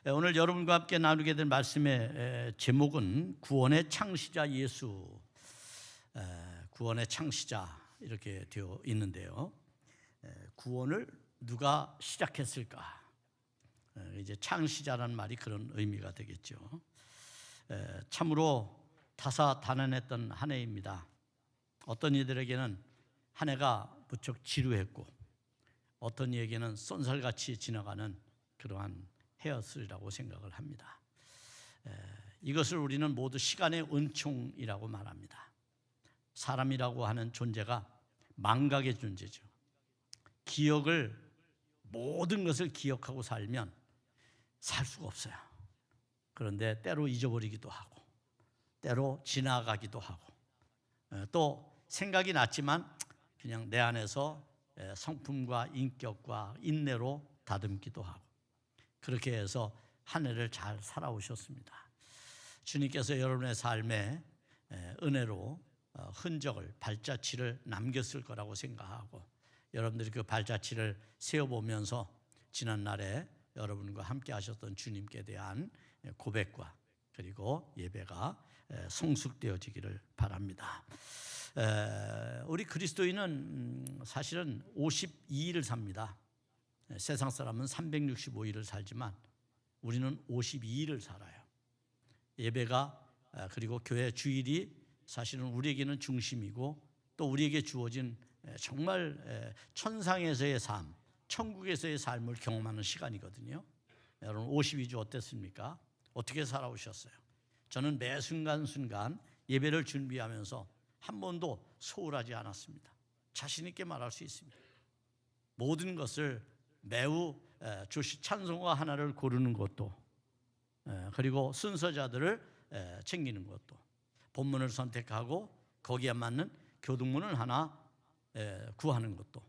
오늘 여러분과 함께 나누게 될 말씀의 제목은 구원의 창시자 예수, 구원의 창시자 이렇게 되어 있는데요. 구원을 누가 시작했을까? 이제 창시자라는 말이 그런 의미가 되겠죠. 참으로 다사다난했던 한 해입니다. 어떤 이들에게는 한 해가 무척 지루했고 어떤 이에게는 쏜살같이 지나가는 그러한 해였으리라고 생각을 합니다. 이것을 우리는 모두 시간의 은총이라고 말합니다. 사람이라고 하는 존재가 망각의 존재죠. 모든 것을 기억하고 살면 살 수가 없어요. 그런데 때로 잊어버리기도 하고 때로 지나가기도 하고 또 생각이 났지만 그냥 내 안에서 성품과 인격과 인내로 다듬기도 하고 그렇게 해서 한 해를 잘 살아오셨습니다. 주님께서 여러분의 삶에 은혜로 흔적을, 발자취를 남겼을 거라고 생각하고 여러분들이 그 발자취를 세어보면서 지난날에 여러분과 함께 하셨던 주님께 대한 고백과 그리고 예배가 성숙되어지기를 바랍니다. 우리 그리스도인은 사실은 52일을 삽니다. 세상 사람은 365일을 살지만 우리는 52일을 살아요. 예배가 그리고 교회 주일이 사실은 우리에게는 중심이고 또 우리에게 주어진 정말 천상에서의 삶, 천국에서의 삶을 경험하는 시간이거든요. 여러분 52주 어땠습니까? 어떻게 살아오셨어요? 저는 매 순간순간 예배를 준비하면서 한 번도 소홀하지 않았습니다. 자신 있게 말할 수 있습니다. 모든 것을 매우 찬송가 하나를 고르는 것도 그리고 순서자들을 챙기는 것도 본문을 선택하고 거기에 맞는 교동문을 하나 구하는 것도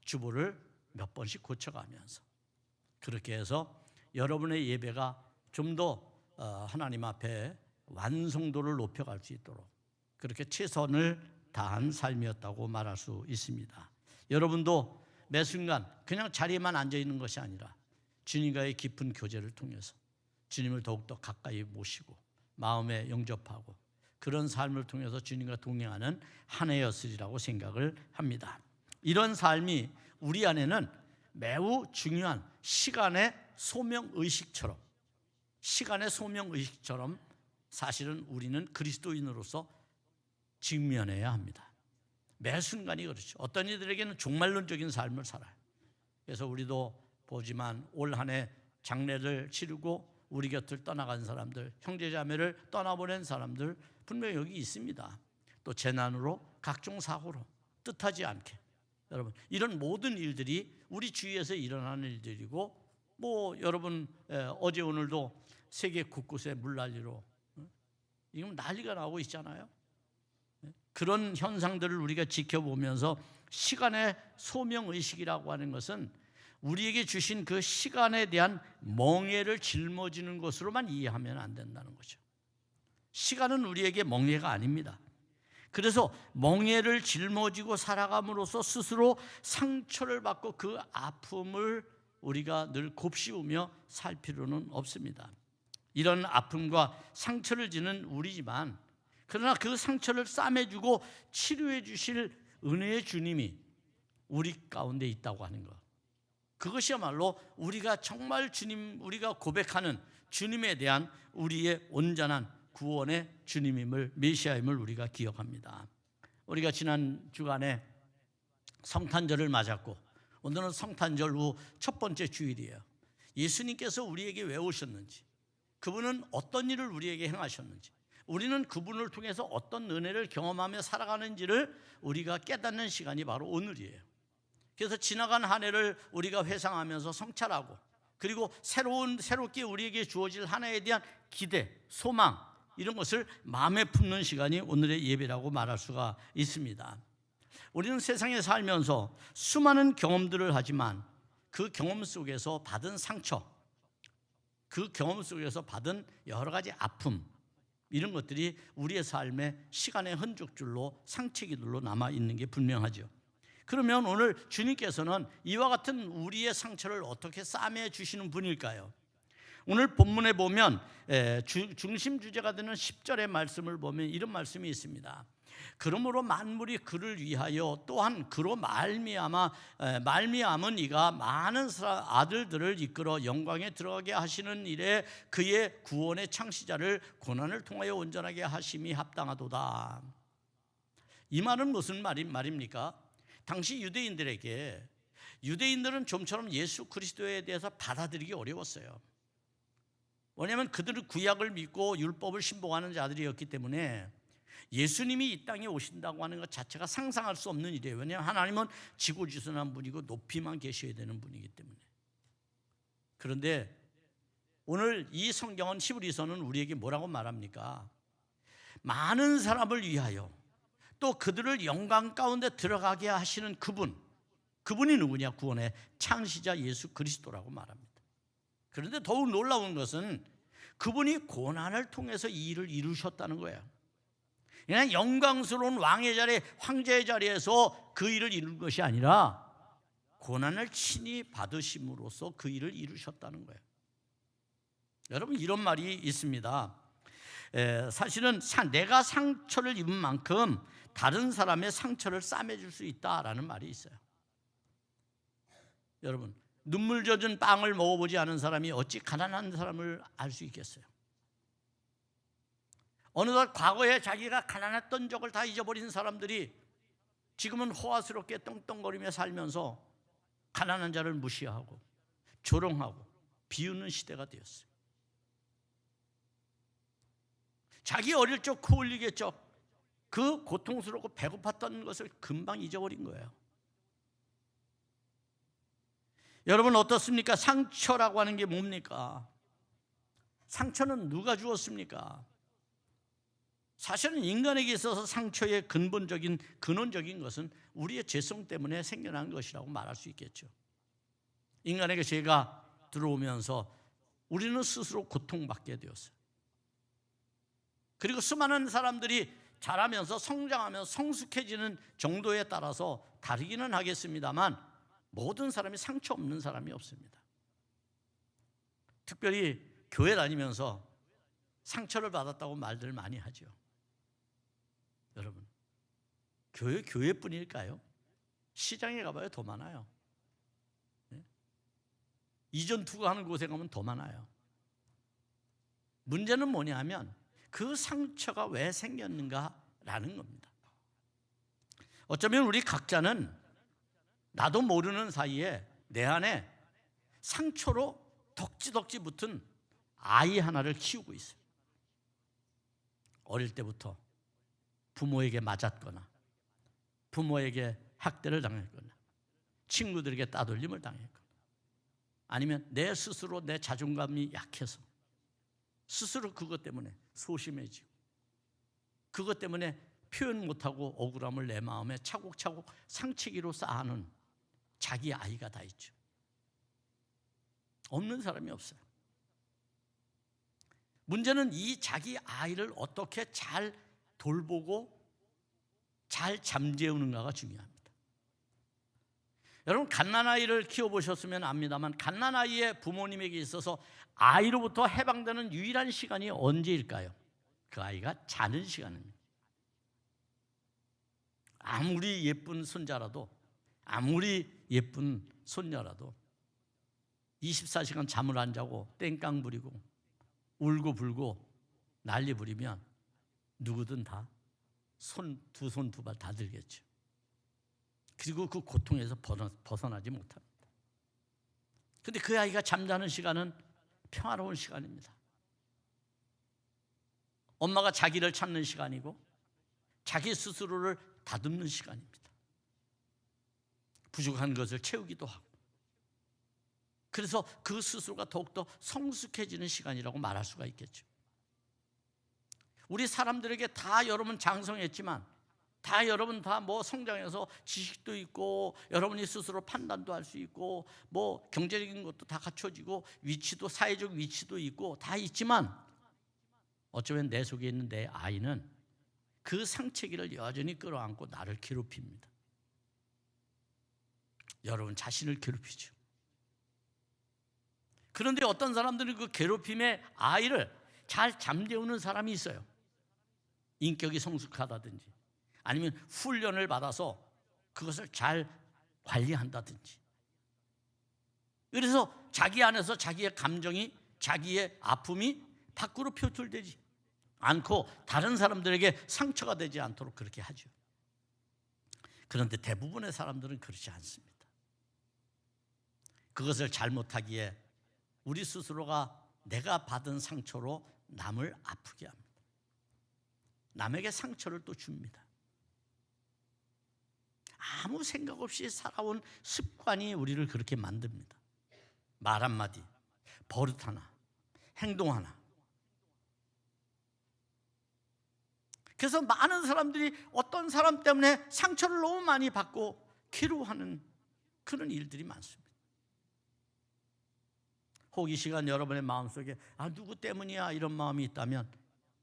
주보를 몇 번씩 고쳐가면서 그렇게 해서 여러분의 예배가 좀 더 하나님 앞에 완성도를 높여갈 수 있도록 그렇게 최선을 다한 삶이었다고 말할 수 있습니다. 여러분도 매 순간 그냥 자리에만 앉아 있는 것이 아니라 주님과의 깊은 교제를 통해서 주님을 더욱더 가까이 모시고 마음에 영접하고 그런 삶을 통해서 주님과 동행하는 한 해였으리라고 생각을 합니다. 이런 삶이 우리 안에는 매우 중요한 시간의 소명의식처럼 사실은 우리는 그리스도인으로서 직면해야 합니다. 매 순간이 그렇죠. 어떤 이들에게는 종말론적인 삶을 살아요. 그래서 우리도 보지만 올 한 해 장례를 치르고 우리 곁을 떠나간 사람들, 형제자매를 떠나보낸 사람들 분명히 여기 있습니다. 또 재난으로 각종 사고로 뜻하지 않게 여러분 이런 모든 일들이 우리 주위에서 일어나는 일들이고 여러분 어제 오늘도 세계 곳곳에 물난리로 이건 난리가 나고 있잖아요. 그런 현상들을 우리가 지켜보면서 시간의 소명의식이라고 하는 것은 우리에게 주신 그 시간에 대한 멍해를 짊어지는 것으로만 이해하면 안 된다는 거죠. 시간은 우리에게 멍해가 아닙니다. 그래서 멍해를 짊어지고 살아감으로써 스스로 상처를 받고 그 아픔을 우리가 늘 곱씹으며 살 필요는 없습니다. 이런 아픔과 상처를 지는 우리지만 그러나 그 상처를 싸매주고 치료해 주실 은혜의 주님이 우리 가운데 있다고 하는 것, 그것이야말로 우리가 정말 우리가 고백하는 주님에 대한 우리의 온전한 구원의 주님임을, 메시아임을 우리가 기억합니다. 우리가 지난 주간에 성탄절을 맞았고 오늘은 성탄절 후 첫 번째 주일이에요. 예수님께서 우리에게 왜 오셨는지, 그분은 어떤 일을 우리에게 행하셨는지, 우리는 그분을 통해서 어떤 은혜를 경험하며 살아가는지를 우리가 깨닫는 시간이 바로 오늘이에요. 그래서 지나간 한 해를 우리가 회상하면서 성찰하고 그리고 새롭게 우리에게 주어질 한 해에 대한 기대, 소망 이런 것을 마음에 품는 시간이 오늘의 예배라고 말할 수가 있습니다. 우리는 세상에 살면서 수많은 경험들을 하지만 그 경험 속에서 받은 상처, 그 경험 속에서 받은 여러 가지 아픔 이런 것들이 우리의 삶에 시간의 흔적줄로 상처기들로 남아있는 게 분명하죠. 그러면 오늘 주님께서는 이와 같은 우리의 상처를 어떻게 싸매 주시는 분일까요? 오늘 본문에 보면 중심 주제가 되는 10절의 말씀을 보면 이런 말씀이 있습니다. 그러므로 만물이 그를 위하여 또한 그로 말미암은 이가 많은 아들들을 이끌어 영광에 들어가게 하시는 일에 그의 구원의 창시자를 고난을 통하여 온전하게 하심이 합당하도다. 이 말은 무슨 말입니까? 당시 유대인들은 좀처럼 예수 그리스도에 대해서 받아들이기 어려웠어요. 왜냐하면 그들은 구약을 믿고 율법을 신봉하는 자들이었기 때문에 예수님이 이 땅에 오신다고 하는 것 자체가 상상할 수 없는 일이에요. 왜냐하면 하나님은 지고지순한 분이고 높이만 계셔야 되는 분이기 때문에. 그런데 오늘 이 성경은 히브리서는 우리에게 뭐라고 말합니까? 많은 사람을 위하여 또 그들을 영광 가운데 들어가게 하시는 그분이 누구냐? 구원의 창시자 예수 그리스도라고 말합니다. 그런데 더욱 놀라운 것은 그분이 고난을 통해서 이 일을 이루셨다는 거예요. 그냥 영광스러운 왕의 자리, 황제의 자리에서 그 일을 이룬 것이 아니라 고난을 친히 받으심으로써 그 일을 이루셨다는 거예요. 여러분, 이런 말이 있습니다. 사실은 내가 상처를 입은 만큼 다른 사람의 상처를 싸매줄 수 있다라는 말이 있어요. 여러분, 눈물 젖은 빵을 먹어보지 않은 사람이 어찌 가난한 사람을 알 수 있겠어요? 어느덧 과거에 자기가 가난했던 적을 다 잊어버린 사람들이 지금은 호화스럽게 떵떵거리며 살면서 가난한 자를 무시하고 조롱하고 비웃는 시대가 되었어요. 자기 어릴 적 코 흘리겠죠. 그 고통스럽고 배고팠던 것을 금방 잊어버린 거예요. 여러분, 어떻습니까? 상처라고 하는 게 뭡니까? 상처는 누가 주었습니까? 사실은 인간에게 있어서 상처의 근본적인 것은 우리의 죄성 때문에 생겨난 것이라고 말할 수 있겠죠. 인간에게 죄가 들어오면서 우리는 스스로 고통받게 되었어요. 그리고 수많은 사람들이 자라면서 성장하면서 성숙해지는 정도에 따라서 다르기는 하겠습니다만 모든 사람이 상처 없는 사람이 없습니다. 특별히 교회 다니면서 상처를 받았다고 말들 많이 하죠. 여러분, 교회뿐일까요? 시장에 가봐야 더 많아요. 네? 이전 투구하는 곳에 가면 더 많아요. 문제는 뭐냐면 그 상처가 왜 생겼는가라는 겁니다. 어쩌면 우리 각자는 나도 모르는 사이에 내 안에 상처로 덕지덕지 붙은 아이 하나를 키우고 있어요. 어릴 때부터 부모에게 맞았거나 부모에게 학대를 당했거나 친구들에게 따돌림을 당했거나 아니면 내 스스로 내 자존감이 약해서 스스로 그것 때문에 소심해지고 그것 때문에 표현 못하고 억울함을 내 마음에 차곡차곡 상치기로 쌓아놓은 자기 아이가 다 있죠. 없는 사람이 없어요. 문제는 이 자기 아이를 어떻게 잘 돌보고 잘 잠재우는가가 중요합니다. 여러분, 갓난아이를 키워보셨으면 압니다만 갓난아이의 부모님에게 있어서 아이로부터 해방되는 유일한 시간이 언제일까요? 그 아이가 자는 시간입니다. 아무리 예쁜 손자라도 아무리 예쁜 손녀라도 24시간 잠을 안 자고 땡깡 부리고 울고 불고 난리 부리면 누구든 다 두 손 두 발 다 들겠죠. 그리고 그 고통에서 벗어나지 못합니다. 그런데 그 아이가 잠자는 시간은 평화로운 시간입니다. 엄마가 자기를 찾는 시간이고 자기 스스로를 다듬는 시간입니다. 부족한 것을 채우기도 하고 그래서 그 스스로가 더욱더 성숙해지는 시간이라고 말할 수가 있겠죠. 우리 사람들에게 다 여러분 장성했지만 다 여러분 다 뭐 성장해서 지식도 있고 여러분이 스스로 판단도 할 수 있고 뭐 경제적인 것도 다 갖춰지고 위치도 사회적 위치도 있고 다 있지만 어쩌면 내 속에 있는 내 아이는 그 상처기를 여전히 끌어안고 나를 괴롭힙니다. 여러분 자신을 괴롭히죠. 그런데 어떤 사람들은 그 괴롭힘의 아이를 잘 잠재우는 사람이 있어요. 인격이 성숙하다든지 아니면 훈련을 받아서 그것을 잘 관리한다든지. 그래서 자기 안에서 자기의 감정이, 자기의 아픔이 밖으로 표출되지 않고 다른 사람들에게 상처가 되지 않도록 그렇게 하죠. 그런데 대부분의 사람들은 그렇지 않습니다. 그것을 잘못하기에 우리 스스로가 내가 받은 상처로 남을 아프게 합니다. 남에게 상처를 또 줍니다. 아무 생각 없이 살아온 습관이 우리를 그렇게 만듭니다. 말 한마디, 버릇 하나, 행동 하나. 그래서 많은 사람들이 어떤 사람 때문에 상처를 너무 많이 받고 괴로워하는 그런 일들이 많습니다. 혹 이 시간 여러분의 마음속에 누구 때문이야 이런 마음이 있다면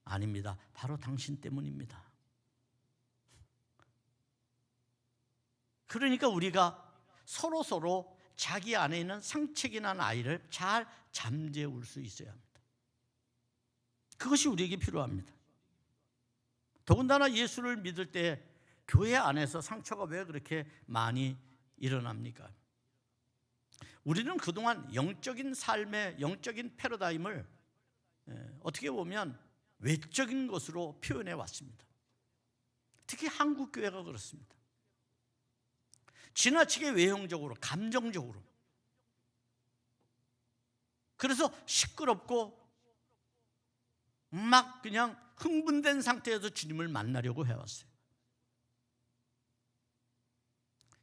아닙니다. 바로 당신 때문입니다. 그러니까 우리가 서로 자기 안에 있는 상처가 난 아이를 잘 잠재울 수 있어야 합니다. 그것이 우리에게 필요합니다. 더군다나 예수를 믿을 때 교회 안에서 상처가 왜 그렇게 많이 일어납니까? 우리는 그동안 영적인 삶의 영적인 패러다임을 어떻게 보면 외적인 것으로 표현해 왔습니다. 특히 한국 교회가 그렇습니다. 지나치게 외형적으로, 감정적으로. 그래서 시끄럽고 막 그냥 흥분된 상태에서 주님을 만나려고 해왔어요.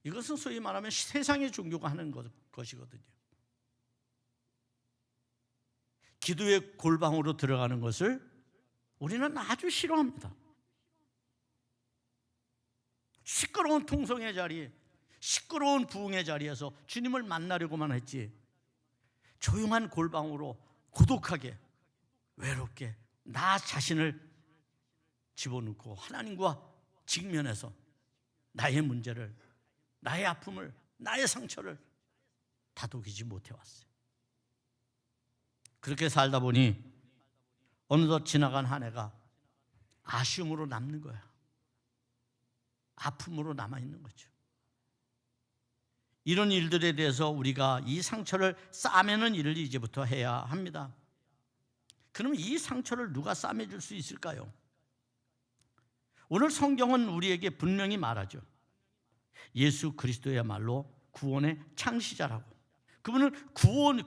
이것은 소위 말하면 세상의 종교가 하는 것이거든요. 기도의 골방으로 들어가는 것을 우리는 아주 싫어합니다. 시끄러운 통성의 자리, 시끄러운 부흥의 자리에서 주님을 만나려고만 했지, 조용한 골방으로 고독하게 외롭게 나 자신을 집어넣고 하나님과 직면해서 나의 문제를, 나의 아픔을, 나의 상처를 다독이지 못해왔어요. 그렇게 살다 보니 어느덧 지나간 한 해가 아쉬움으로 남는 거야. 아픔으로 남아있는 거죠. 이런 일들에 대해서 우리가 이 상처를 싸매는 일을 이제부터 해야 합니다. 그럼 이 상처를 누가 싸매줄 수 있을까요? 오늘 성경은 우리에게 분명히 말하죠. 예수 그리스도야말로 구원의 창시자라고. 그분은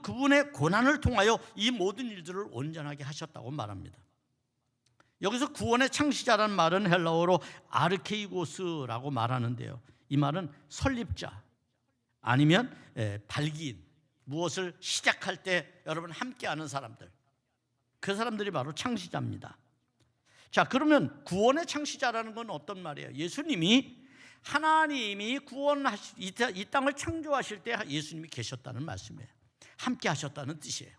그분의 고난을 통하여 이 모든 일들을 온전하게 하셨다고 말합니다. 여기서 구원의 창시자라는 말은 헬라어로 아르케이고스라고 말하는데요. 이 말은 설립자 아니면 발기인, 무엇을 시작할 때 여러분 함께하는 사람들, 그 사람들이 바로 창시자입니다. 자, 그러면 구원의 창시자라는 건 어떤 말이에요? 예수님이, 하나님이 이 땅을 창조하실 때 예수님이 계셨다는 말씀이에요. 함께 하셨다는 뜻이에요.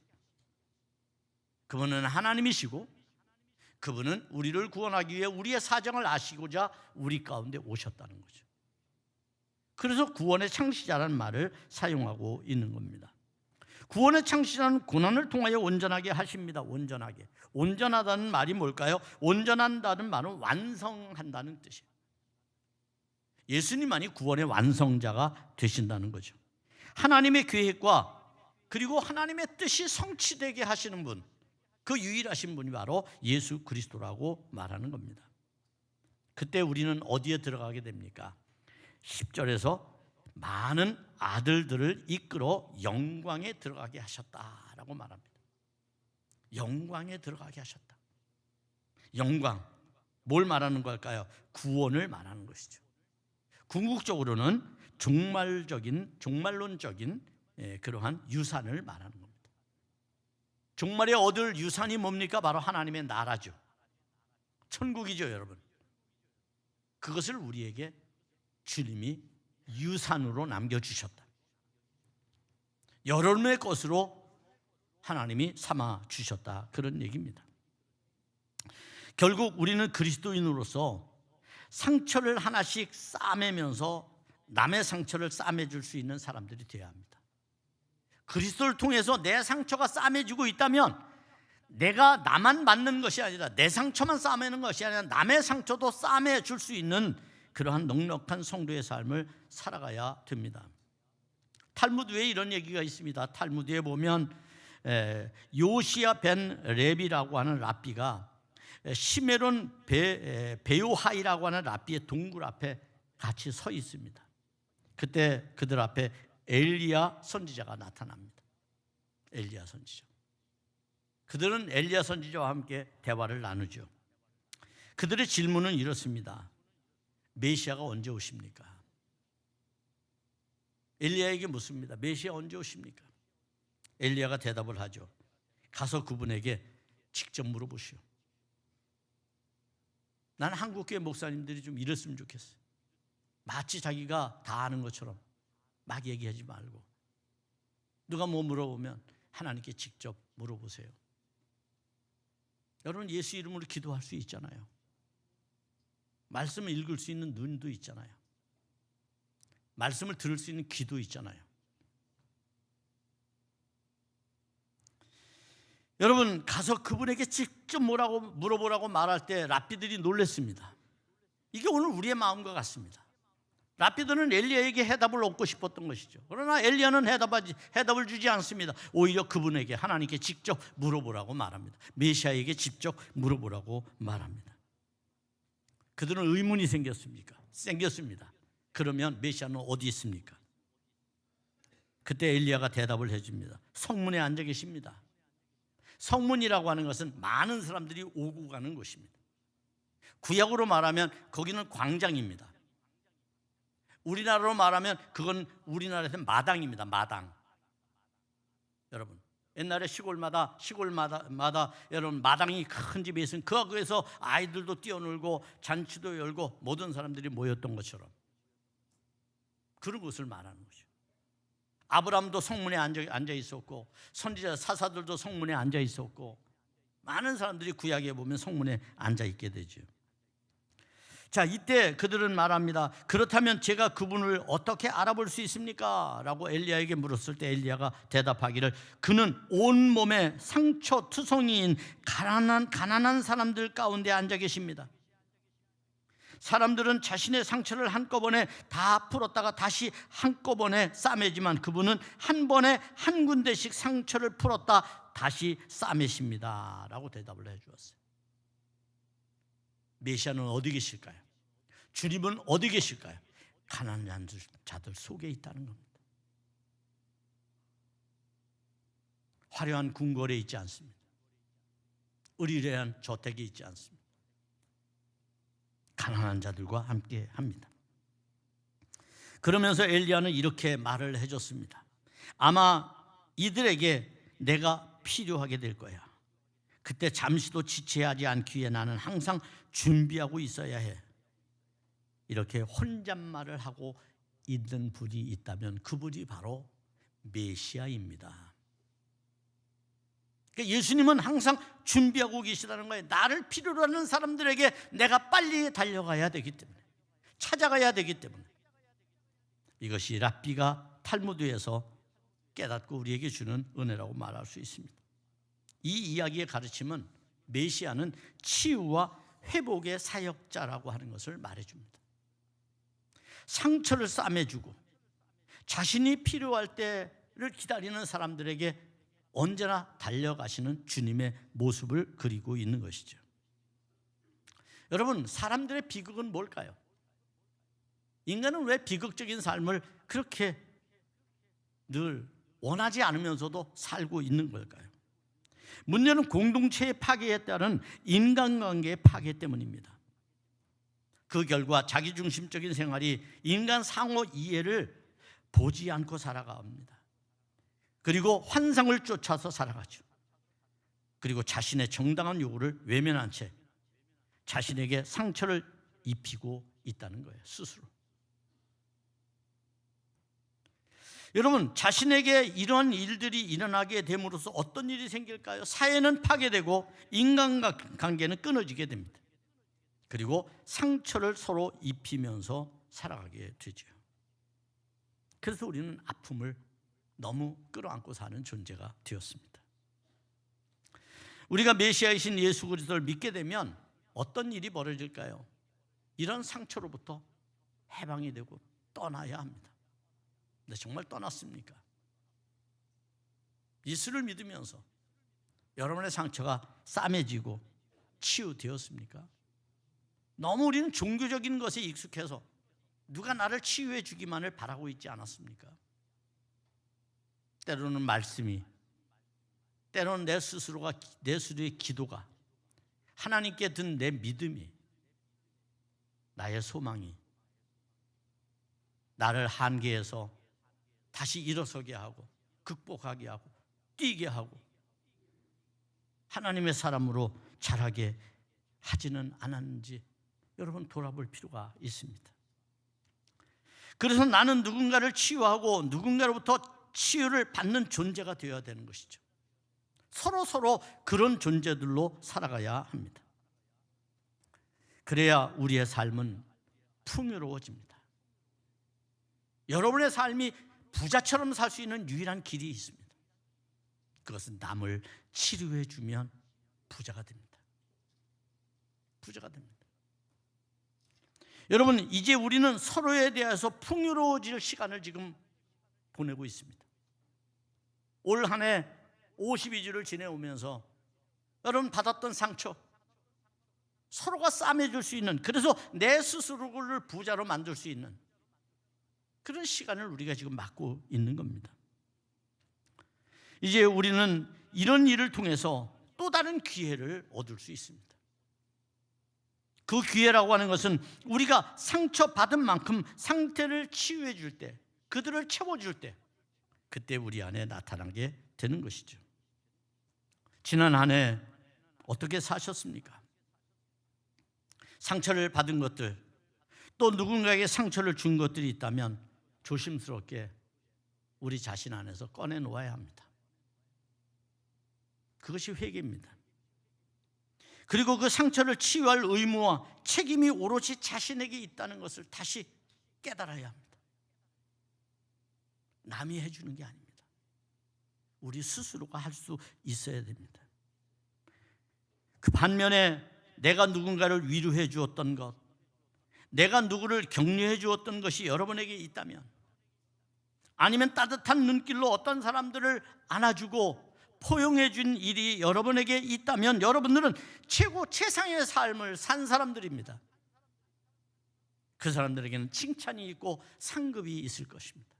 그분은 하나님이시고 그분은 우리를 구원하기 위해 우리의 사정을 아시고자 우리 가운데 오셨다는 거죠. 그래서 구원의 창시자라는 말을 사용하고 있는 겁니다. 구원의 창시자는 고난을 통하여 온전하게 하십니다. 온전하게. 온전하다는 말이 뭘까요? 온전한다는 말은 완성한다는 뜻이에요. 예수님만이 구원의 완성자가 되신다는 거죠. 하나님의 계획과 그리고 하나님의 뜻이 성취되게 하시는 분, 그 유일하신 분이 바로 예수 그리스도라고 말하는 겁니다. 그때 우리는 어디에 들어가게 됩니까? 10절에서 많은 아들들을 이끌어 영광에 들어가게 하셨다라고 말합니다. 영광에 들어가게 하셨다. 영광, 뭘 말하는 걸까요? 구원을 말하는 것이죠. 궁극적으로는 종말론적인 그러한 유산을 말하는 겁니다. 종말에 얻을 유산이 뭡니까? 바로 하나님의 나라죠. 천국이죠, 여러분. 그것을 우리에게 주님이 유산으로 남겨주셨다. 여러분의 것으로 하나님이 삼아 주셨다, 그런 얘기입니다. 결국 우리는 그리스도인으로서 상처를 하나씩 싸매면서 남의 상처를 싸매줄 수 있는 사람들이 되어야 합니다. 그리스도를 통해서 내 상처가 싸매지고 있다면 내가 나만 맞는 것이 아니라 내 상처만 싸매는 것이 아니라 남의 상처도 싸매 줄 수 있는 그러한 넉넉한 성도의 삶을 살아가야 됩니다. 탈무드에 이런 얘기가 있습니다. 탈무드에 보면 요시야 벤 렙이라고 하는 랍비가 시메론 베요하이라고 하는 랍비의 동굴 앞에 같이 서 있습니다. 그때 그들 앞에 엘리야 선지자가 나타납니다. 엘리야 선지자. 그들은 엘리야 선지자와 함께 대화를 나누죠. 그들의 질문은 이렇습니다. 메시아가 언제 오십니까? 엘리야에게 묻습니다. 메시아 언제 오십니까? 엘리야가 대답을 하죠. 가서 그분에게 직접 물어보시오. 나는 한국교회 목사님들이 좀 이랬으면 좋겠어요. 마치 자기가 다 아는 것처럼 막 얘기하지 말고 누가 뭐 물어보면 하나님께 직접 물어보세요. 여러분, 예수 이름으로 기도할 수 있잖아요. 말씀을 읽을 수 있는 눈도 있잖아요. 말씀을 들을 수 있는 귀도 있잖아요. 여러분, 가서 그분에게 직접 뭐라고 물어보라고 말할 때 랍비들이 놀랐습니다. 이게 오늘 우리의 마음과 같습니다. 랍비들은 엘리야에게 해답을 얻고 싶었던 것이죠. 그러나 엘리야는 해답을 주지 않습니다. 오히려 그분에게, 하나님께 직접 물어보라고 말합니다. 메시아에게 직접 물어보라고 말합니다. 그들은 의문이 생겼습니다. 그러면 메시아는 어디 있습니까? 그때 엘리야가 대답을 해줍니다. 성문에 앉아 계십니다. 성문이라고 하는 것은 많은 사람들이 오고 가는 곳입니다. 구약으로 말하면 거기는 광장입니다. 우리나라로 말하면 그건 우리나라에서 마당입니다. 마당. 여러분, 옛날에 시골마다 여러분 마당이 큰 집에 있으면 그 앞에서 아이들도 뛰어놀고 잔치도 열고 모든 사람들이 모였던 것처럼 그런 곳을 말하는 거죠. 아브라함도 성문에 앉아 있었고 선지자 사사들도 성문에 앉아 있었고 많은 사람들이 구약에 보면 성문에 앉아 있게 되죠. 자, 이때 그들은 말합니다. 그렇다면 제가 그분을 어떻게 알아볼 수 있습니까? 라고 엘리야에게 물었을 때 엘리야가 대답하기를 그는 온몸에 상처 투성이인 가난한 사람들 가운데 앉아 계십니다. 사람들은 자신의 상처를 한꺼번에 다 풀었다가 다시 한꺼번에 싸매지만 그분은 한 번에 한 군데씩 상처를 풀었다 다시 싸매십니다 라고 대답을 해주었어요. 메시아는 어디 계실까요? 주님은 어디 계실까요? 가난한 자들 속에 있다는 겁니다. 화려한 궁궐에 있지 않습니다. 의리한 저택에 있지 않습니다. 가난한 자들과 함께 합니다. 그러면서 엘리야는 이렇게 말을 해줬습니다. 아마 이들에게 내가 필요하게 될 거야. 그때 잠시도 지체하지 않기 위해 나는 항상 준비하고 있어야 해. 이렇게 혼잣말을 하고 있는 분이 있다면 그분이 바로 메시아입니다. 그러니까 예수님은 항상 준비하고 계시다는 거예요. 나를 필요로 하는 사람들에게 내가 빨리 달려가야 되기 때문에, 찾아가야 되기 때문에. 이것이 랍비가 탈무드에서 깨닫고 우리에게 주는 은혜라고 말할 수 있습니다. 이 이야기의 가르침은 메시아는 치유와 회복의 사역자라고 하는 것을 말해줍니다. 상처를 싸매주고 자신이 필요할 때를 기다리는 사람들에게 언제나 달려가시는 주님의 모습을 그리고 있는 것이죠. 여러분, 사람들의 비극은 뭘까요? 인간은 왜 비극적인 삶을 그렇게 늘 원하지 않으면서도 살고 있는 걸까요? 문제는 공동체의 파괴에 따른 인간관계의 파괴 때문입니다. 그 결과 자기중심적인 생활이 인간 상호 이해를 보지 않고 살아갑니다. 그리고 환상을 쫓아서 살아가죠. 그리고 자신의 정당한 요구를 외면한 채 자신에게 상처를 입히고 있다는 거예요, 스스로. 여러분, 자신에게 이런 일들이 일어나게 됨으로써 어떤 일이 생길까요? 사회는 파괴되고 인간관계는 끊어지게 됩니다. 그리고 상처를 서로 입히면서 살아가게 되죠. 그래서 우리는 아픔을 너무 끌어안고 사는 존재가 되었습니다. 우리가 메시아이신 예수 그리스도를 믿게 되면 어떤 일이 벌어질까요? 이런 상처로부터 해방이 되고 떠나야 합니다. 근데 정말 떠났습니까? 예수를 믿으면서 여러분의 상처가 싸매지고 치유되었습니까? 너무 우리는 종교적인 것에 익숙해서 누가 나를 치유해 주기만을 바라고 있지 않았습니까? 때로는 말씀이, 때로는 내 스스로의 기도가, 하나님께 든 내 믿음이, 나의 소망이 나를 한계에서 다시 일어서게 하고 극복하게 하고 뛰게 하고 하나님의 사람으로 자라게 하지는 않았는지 여러분 돌아볼 필요가 있습니다. 그래서 나는 누군가를 치유하고 누군가로부터 치유를 받는 존재가 되어야 되는 것이죠. 서로 그런 존재들로 살아가야 합니다. 그래야 우리의 삶은 풍요로워집니다. 여러분의 삶이 부자처럼 살 수 있는 유일한 길이 있습니다. 그것은 남을 치료해 주면 부자가 됩니다. 부자가 됩니다. 여러분, 이제 우리는 서로에 대해서 풍요로워질 시간을 지금 보내고 있습니다. 올 한 해 52주를 지내오면서 여러분 받았던 상처, 서로가 싸매줄 수 있는, 그래서 내 스스로를 부자로 만들 수 있는 그런 시간을 우리가 지금 맞고 있는 겁니다. 이제 우리는 이런 일을 통해서 또 다른 기회를 얻을 수 있습니다. 그 기회라고 하는 것은 우리가 상처받은 만큼 상태를 치유해 줄 때, 그들을 채워줄 때, 그때 우리 안에 나타나게 되는 것이죠. 지난 한 해 어떻게 사셨습니까? 상처를 받은 것들, 또 누군가에게 상처를 준 것들이 있다면 조심스럽게 우리 자신 안에서 꺼내놓아야 합니다. 그것이 회개입니다. 그리고 그 상처를 치유할 의무와 책임이 오롯이 자신에게 있다는 것을 다시 깨달아야 합니다. 남이 해주는 게 아닙니다. 우리 스스로가 할 수 있어야 됩니다. 그 반면에 내가 누군가를 위로해 주었던 것, 내가 누구를 격려해 주었던 것이 여러분에게 있다면, 아니면 따뜻한 눈길로 어떤 사람들을 안아주고 포용해 준 일이 여러분에게 있다면 여러분들은 최상의 삶을 산 사람들입니다. 그 사람들에게는 칭찬이 있고 상급이 있을 것입니다.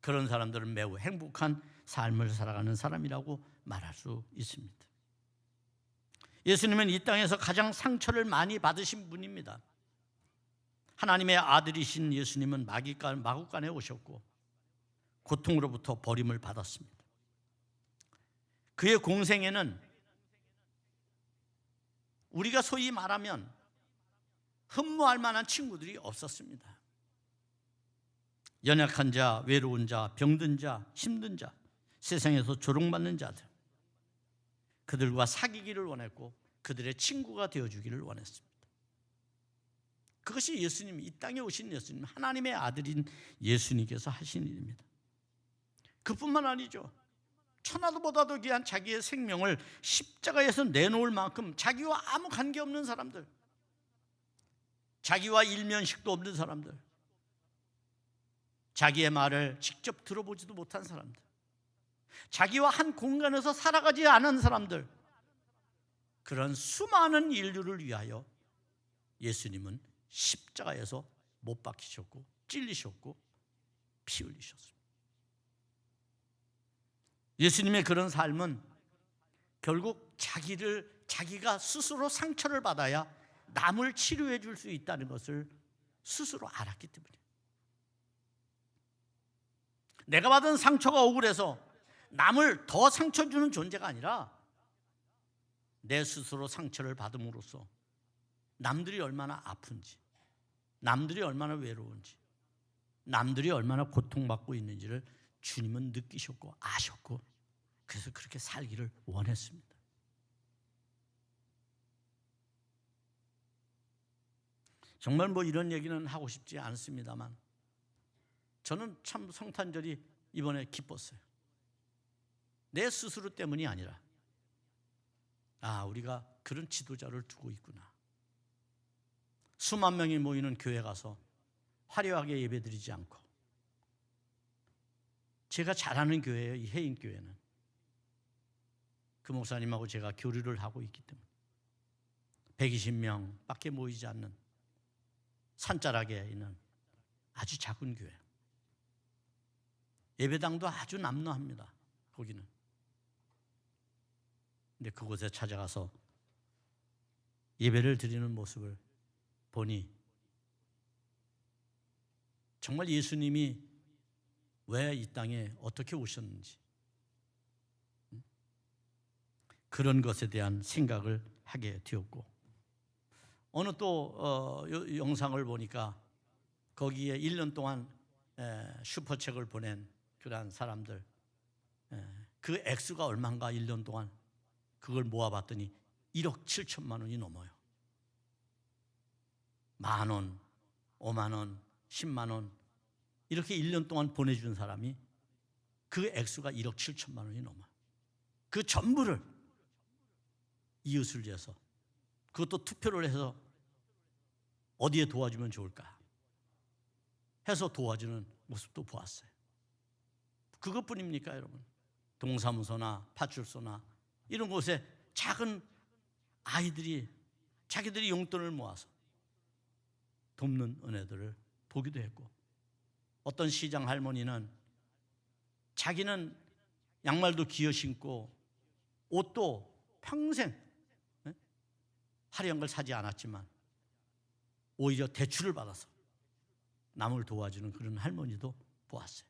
그런 사람들은 매우 행복한 삶을 살아가는 사람이라고 말할 수 있습니다. 예수님은 이 땅에서 가장 상처를 많이 받으신 분입니다. 하나님의 아들이신 예수님은 마구간에 오셨고 고통으로부터 버림을 받았습니다. 그의 공생에는 우리가 소위 말하면 흠모할 만한 친구들이 없었습니다. 연약한 자, 외로운 자, 병든 자, 힘든 자, 세상에서 조롱받는 자들, 그들과 사귀기를 원했고 그들의 친구가 되어주기를 원했습니다. 그것이 예수님, 이 땅에 오신 예수님, 하나님의 아들인 예수님께서 하신 일입니다. 그뿐만 아니죠. 천하보다도 귀한 자기의 생명을 십자가에서 내놓을 만큼 자기와 아무 관계없는 사람들, 자기와 일면식도 없는 사람들, 자기의 말을 직접 들어보지도 못한 사람들, 자기와 한 공간에서 살아가지 않은 사람들, 그런 수많은 인류를 위하여 예수님은 십자가에서 못 박히셨고 찔리셨고 피 흘리셨습니다. 예수님의 그런 삶은 결국 자기가 스스로 상처를 받아야 남을 치료해 줄 수 있다는 것을 스스로 알았기 때문이에요. 내가 받은 상처가 억울해서 남을 더 상처 주는 존재가 아니라 내 스스로 상처를 받음으로써 남들이 얼마나 아픈지, 남들이 얼마나 외로운지, 남들이 얼마나 고통받고 있는지를 주님은 느끼셨고 아셨고, 그래서 그렇게 살기를 원했습니다. 정말 이런 얘기는 하고 싶지 않습니다만, 저는 참 성탄절이 이번에 기뻤어요. 내 스스로 때문이 아니라 우리가 그런 지도자를 두고 있구나. 수만 명이 모이는 교회 가서 화려하게 예배드리지 않고, 제가 잘 아는 교회예요. 이 해인교회는 그 목사님하고 제가 교류를 하고 있기 때문에 120명밖에 모이지 않는 산자락에 있는 아주 작은 교회. 예배당도 아주 남루합니다. 거기는. 근데 그곳에 찾아가서 예배를 드리는 모습을 보니 정말 예수님이 왜 이 땅에 어떻게 오셨는지, 그런 것에 대한 생각을 하게 되었고, 어느 또 영상을 보니까 거기에 1년 동안 슈퍼책을 보낸 그러한 사람들, 그 액수가 얼마인가 1년 동안 그걸 모아봤더니 1억 7천만 원이 넘어요. 10,000원, 5만 원, 10만 원 이렇게 1년 동안 보내준 사람이 그 액수가 1억 7천만 원이 넘어요. 그 전부를 이웃을 위해서, 그것도 투표를 해서 어디에 도와주면 좋을까 해서 도와주는 모습도 보았어요. 그것뿐입니까, 여러분? 동사무소나 파출소나 이런 곳에 작은 아이들이 자기들이 용돈을 모아서 돕는 은혜들을 보기도 했고, 어떤 시장 할머니는 자기는 양말도 기어 신고 옷도 평생 화려한 걸 사지 않았지만 오히려 대출을 받아서 남을 도와주는 그런 할머니도 보았어요.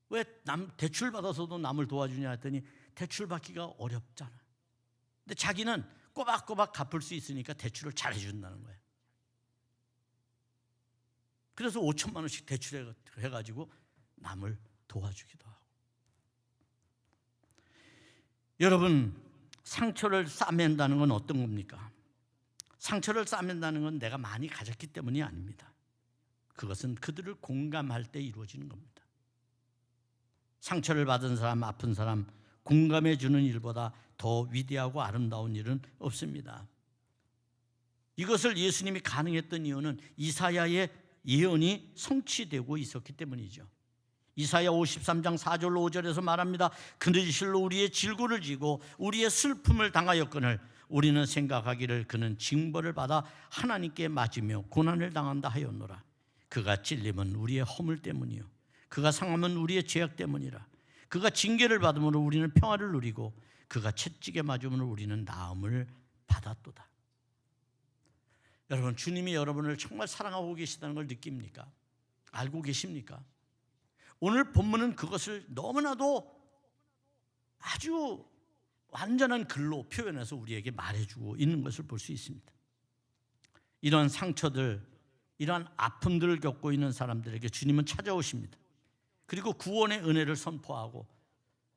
왜 대출 받아서도 남을 도와주냐 했더니 대출 받기가 어렵잖아요. 근데 자기는 꼬박꼬박 갚을 수 있으니까 대출을 잘 해준다는 거예요. 그래서 5천만 원씩 대출해가지고 남을 도와주기도 하고. 여러분, 상처를 싸맨다는 건 어떤 겁니까? 상처를 싸맨다는 건 내가 많이 가졌기 때문이 아닙니다. 그것은 그들을 공감할 때 이루어지는 겁니다. 상처를 받은 사람, 아픈 사람 공감해 주는 일보다 더 위대하고 아름다운 일은 없습니다. 이것을 예수님이 가능했던 이유는 이사야의 예언이 성취되고 있었기 때문이죠. 이사야 53장 4절로 5절에서 말합니다. 그의 실로 우리의 질고를 지고 우리의 슬픔을 당하였거늘 우리는 생각하기를 그는 징벌을 받아 하나님께 맞으며 고난을 당한다 하였노라. 그가 찔림은 우리의 허물 때문이요 그가 상함은 우리의 죄악 때문이라. 그가 징계를 받음으로 우리는 평화를 누리고 그가 채찍에 맞음으로 우리는 나음을 받았도다. 여러분, 주님이 여러분을 정말 사랑하고 계시다는 걸 느낍니까? 알고 계십니까? 오늘 본문은 그것을 너무나도 아주 완전한 글로 표현해서 우리에게 말해주고 있는 것을 볼 수 있습니다. 이런 상처들, 이러한 아픔들을 겪고 있는 사람들에게 주님은 찾아오십니다. 그리고 구원의 은혜를 선포하고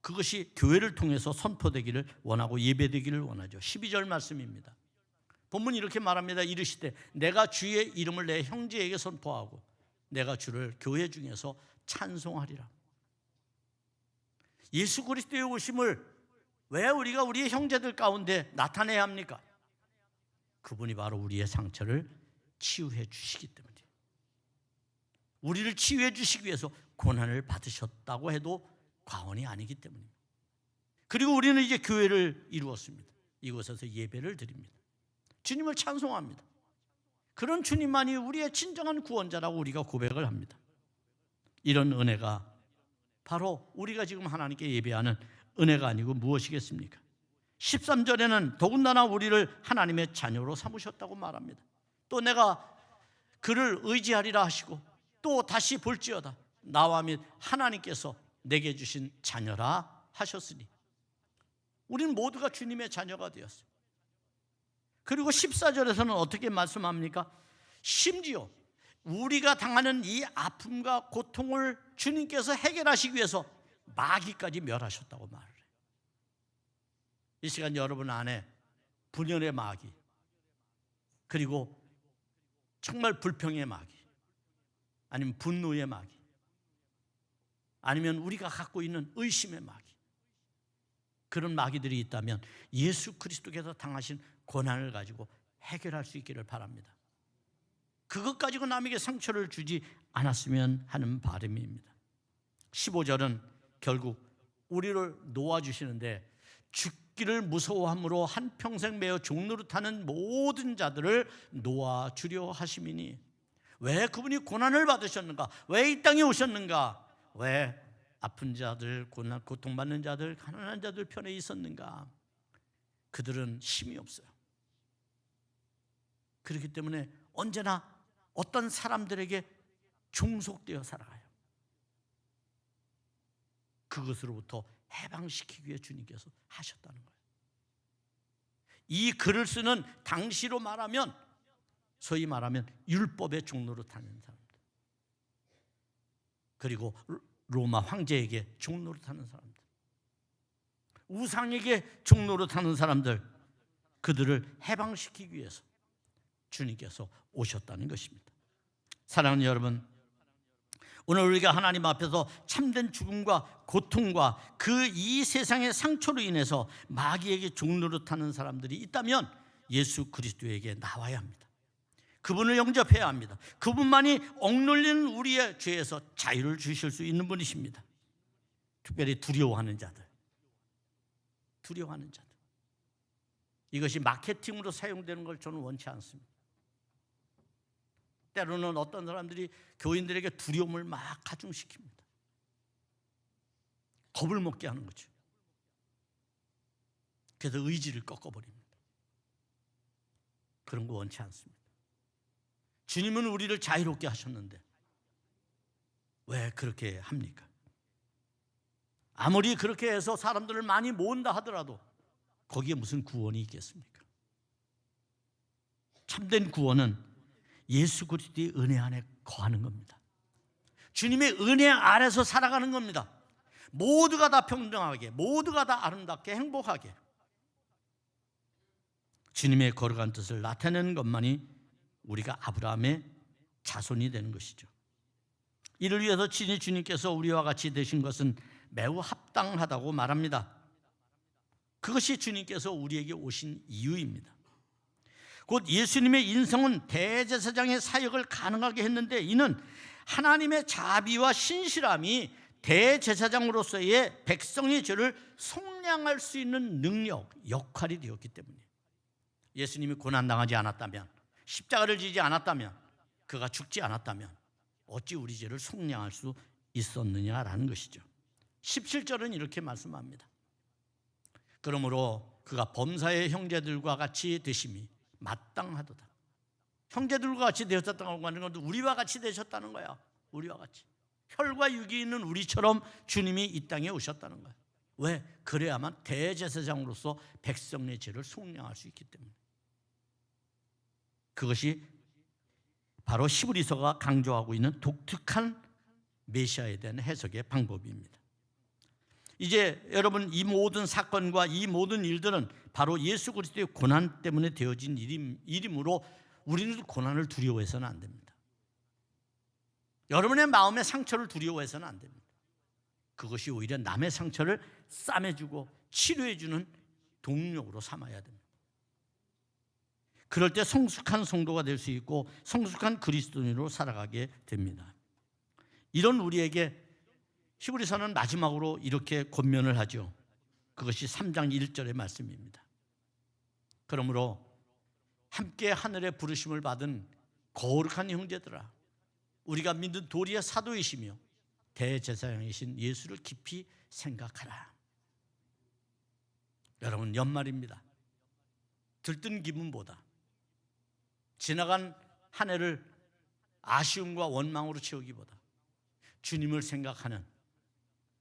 그것이 교회를 통해서 선포되기를 원하고 예배되기를 원하죠. 12절 말씀입니다. 본문이 이렇게 말합니다. 이르시되 내가 주의 이름을 내 형제에게 선포하고 내가 주를 교회 중에서 찬송하리라. 예수 그리스도의 오심을 왜 우리가 우리의 형제들 가운데 나타내야 합니까? 그분이 바로 우리의 상처를 치유해 주시기 때문이에요. 우리를 치유해 주시기 위해서 고난을 받으셨다고 해도 과언이 아니기 때문입니다. 그리고 우리는 이제 교회를 이루었습니다. 이곳에서 예배를 드립니다. 주님을 찬송합니다. 그런 주님만이 우리의 진정한 구원자라고 우리가 고백을 합니다. 이런 은혜가 바로 우리가 지금 하나님께 예배하는 은혜가 아니고 무엇이겠습니까? 13절에는 더군다나 우리를 하나님의 자녀로 삼으셨다고 말합니다. 또 내가 그를 의지하리라 하시고 또 다시 볼지어다 나와 및 하나님께서 내게 주신 자녀라 하셨으니 우리는 모두가 주님의 자녀가 되었어요. 그리고 14절에서는 어떻게 말씀합니까? 심지어 우리가 당하는 이 아픔과 고통을 주님께서 해결하시기 위해서 마귀까지 멸하셨다고 말을 해요. 이 시간 여러분 안에 분열의 마귀, 그리고 정말 불평의 마귀, 아니면 분노의 마귀, 아니면 우리가 갖고 있는 의심의 마귀, 그런 마귀들이 있다면 예수 그리스도께서 당하신 고난을 가지고 해결할 수 있기를 바랍니다. 그것 가지고 남에게 상처를 주지 않았으면 하는 바람입니다. 15절은 결국 우리를 놓아주시는데, 죽기를 무서워함으로 한평생 매어 종노릇하는 모든 자들을 놓아주려 하심이니. 왜 그분이 고난을 받으셨는가? 왜 이 땅에 오셨는가? 왜 아픈 자들, 고통받는 자들, 가난한 자들 편에 있었는가? 그들은 힘이 없어요. 그렇기 때문에 언제나 어떤 사람들에게 종속되어 살아가요. 그것으로부터 해방시키기 위해 주님께서 하셨다는 거예요. 이 글을 쓰는 당시로 말하면, 소위 말하면 율법의 종로로 타는 사람들, 그리고 로마 황제에게 종로로 타는 사람들, 우상에게 종로로 타는 사람들, 그들을 해방시키기 위해서 주님께서 오셨다는 것입니다. 사랑하는 여러분, 오늘 우리가 하나님 앞에서 참된 죽음과 고통과 그 이 세상의 상처로 인해서 마귀에게 종노릇하는 사람들이 있다면 예수 그리스도에게 나와야 합니다. 그분을 영접해야 합니다. 그분만이 억눌리는 우리의 죄에서 자유를 주실 수 있는 분이십니다. 특별히 두려워하는 자들, 이것이 마케팅으로 사용되는 걸 저는 원치 않습니다. 때로는 어떤 사람들이 교인들에게 두려움을 막 가중시킵니다. 겁을 먹게 하는 거죠. 그래서 의지를 꺾어버립니다. 그런 거 원치 않습니다. 주님은 우리를 자유롭게 하셨는데 왜 그렇게 합니까? 아무리 그렇게 해서 사람들을 많이 모은다 하더라도 거기에 무슨 구원이 있겠습니까? 참된 구원은 예수 그리스도의 은혜 안에 거하는 겁니다. 주님의 은혜 아래서 살아가는 겁니다. 모두가 다 평등하게, 모두가 다 아름답게, 행복하게 주님의 거룩한 뜻을 나타내는 것만이 우리가 아브라함의 자손이 되는 것이죠. 이를 위해서 친히 주님께서 우리와 같이 되신 것은 매우 합당하다고 말합니다. 그것이 주님께서 우리에게 오신 이유입니다. 곧 예수님의 인성은 대제사장의 사역을 가능하게 했는데, 이는 하나님의 자비와 신실함이 대제사장으로서의 백성의 죄를 속량할 수 있는 능력, 역할이 되었기 때문이에요. 예수님이 고난당하지 않았다면, 십자가를 지지 않았다면, 그가 죽지 않았다면 어찌 우리 죄를 속량할 수 있었느냐라는 것이죠. 17절은 이렇게 말씀합니다. 그러므로 그가 범사의 형제들과 같이 되심이 마땅하도다. 형제들과 같이 되셨다고 하는 건 우리와 같이 되셨다는 거야. 우리와 같이 혈과 육이 있는 우리처럼 주님이 이 땅에 오셨다는 거야. 왜? 그래야만 대제사장으로서 백성의 죄를 속량할 수 있기 때문에. 그것이 바로 히브리서가 강조하고 있는 독특한 메시아에 대한 해석의 방법입니다. 이제 여러분, 이 모든 사건과 이 모든 일들은 바로 예수 그리스도의 고난 때문에 되어진 일이므로 우리는 고난을 두려워해서는 안 됩니다. 여러분의 마음의 상처를 두려워해서는 안 됩니다. 그것이 오히려 남의 상처를 싸매주고 치료해주는 동력으로 삼아야 됩니다. 그럴 때 성숙한 성도가 될 수 있고 성숙한 그리스도인으로 살아가게 됩니다. 이런 우리에게 히브리서는 마지막으로 이렇게 권면을 하죠. 그것이 3장 1절의 말씀입니다. 그러므로 함께 하늘의 부르심을 받은 거룩한 형제들아, 우리가 믿는 도리의 사도이시며 대제사장이신 예수를 깊이 생각하라. 여러분, 연말입니다. 들뜬 기분보다 지나간 한 해를 아쉬움과 원망으로 채우기보다 주님을 생각하는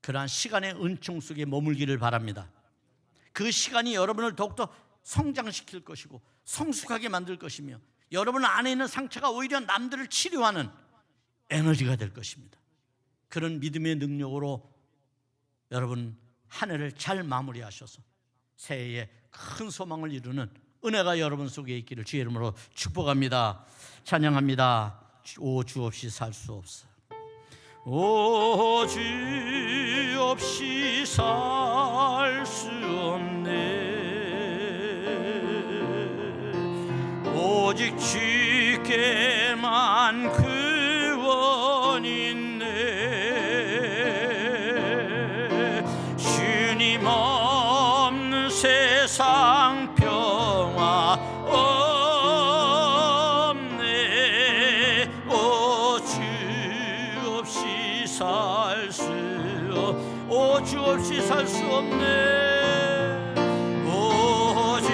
그러한 시간의 은총 속에 머물기를 바랍니다. 그 시간이 여러분을 더욱더 성장시킬 것이고 성숙하게 만들 것이며 여러분 안에 있는 상처가 오히려 남들을 치료하는 에너지가 될 것입니다. 그런 믿음의 능력으로 여러분 한 해를 잘 마무리하셔서 새해에 큰 소망을 이루는 은혜가 여러분 속에 있기를 주의 이름으로 축복합니다. 찬양합니다. 오 주 없이 살 수 없어. 오 주 없이 살 수 없네. 오직 주께만 구원 있네. 주님 없는 세상 평화 없네. 오 주 없이 살 수 오 주 없이 살 수 없네. 오 주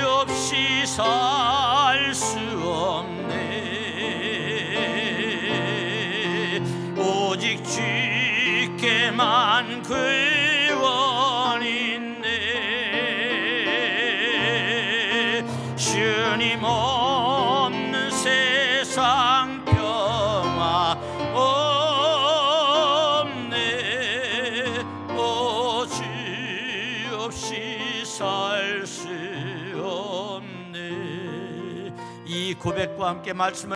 없이 살 수 없네. 오직 주께만 구원 있네. 주님 없는 세상 평화 없네. 오 주 없이 살 수 없네. 이 고백과 함께 말씀을